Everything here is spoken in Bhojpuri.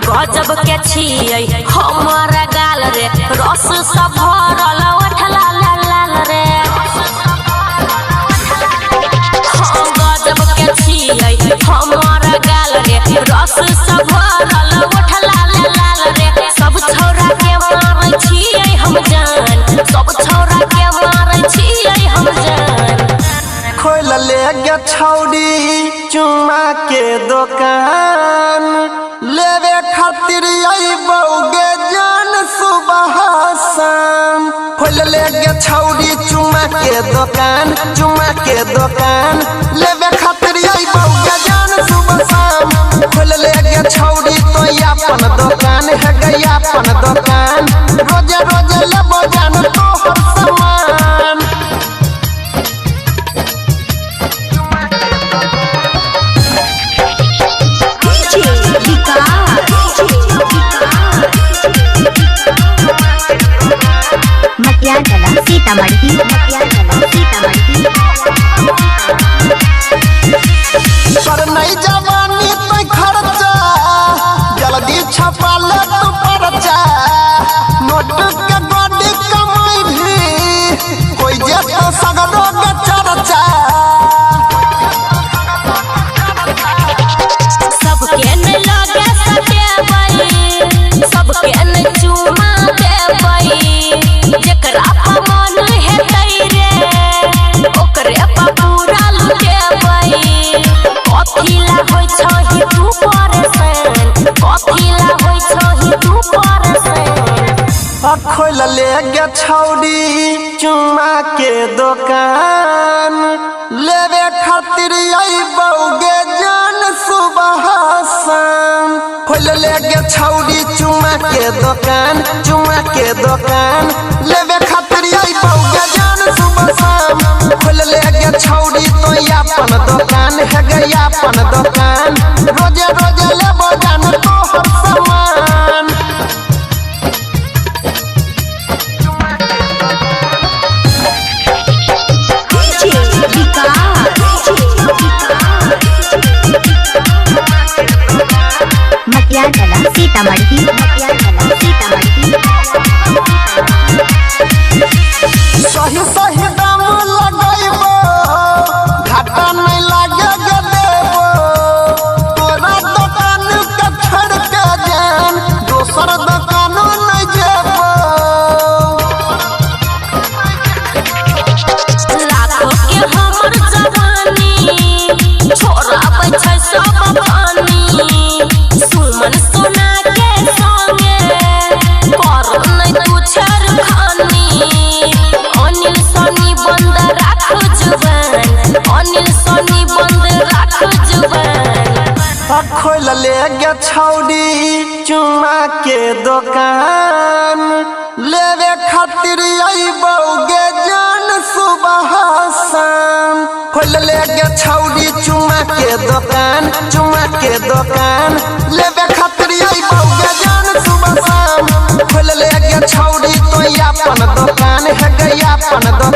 गजब के छियै हमर गाल रे, रस सब भरल उठला लाल रे। गजब के छियै हमर गाल रे, रस सब भरल उठला लाल रे। सब छौरा के मारै छियै हम जान, सब छौरा के मारै छियै हम जान। खोल ले गे छौरी चुम्मा के दुकान, लेवे खातिर अइबौगे जान सुबह शाम। खोल ले गे छौरी चुम्मा के दुकान, चुम्मा के दुकान, लेवे खातिर अइबौगे जान सुबह शाम। खोल ले गे छौरी तो अपन दुकान है गई अपन दुकान, रोजे रोजे लेबो जान तोहर सामान। सीतामढ़ी पर नहीं जवानी तो खर्चा, जल्दी छपा ले तू परचा। नोट के बड़ी कमाई भी कोई जे तो सगरो के चर्चा। सबके न लगे सटेबई, सबके न चुमा देबई। जेकरा पर मन हेतै रे ओकरे पर पूरा लुटेबई। कथिला होइ छही तू परेशान, कथिला होइ छही तू परेशान। खोल ले गे छौरी चुम्मा के दुकान, लेवे खातिर अइबौगे जान सुबह शाम। खोल ले गे छौरी चुम्मा के दुकान, चुम्मा के दुकान, लेवे खातिर अइबौगे जान सुबह शाम। खोल ले गे छौरी तो अपन दुकान है गई अपन दुकान, रोजे रोजे लेबो जान तोहर सामान। सीतामढ़ी सही सही दाम लगैबो, घाटा नहीं लागे गे देबो। तोरा दुकान के छोड़ के जान दोसर दुकान नहीं जेबो। लाखों के हमर जवानी छोड़ाबै छै सब पानी। सुमन सोना के संगे कर नहीं तू छेड़खानी। अनिल सोनी बंद राख जुबान, अनिल सोनी बंद राख जुबान। खोल ले गे छौरी चुम्मा के दुकान, लेवे खातिर अइबौगे जान सुबह शाम। खोल ले गे छौरी चुम्मा के दुकान, चुम्मा के दुकान, लेवे खातिर अइबौगे जान सुबह शाम। खोल ले गे छौरी तो अपन दुकान है गई अपन दुकान।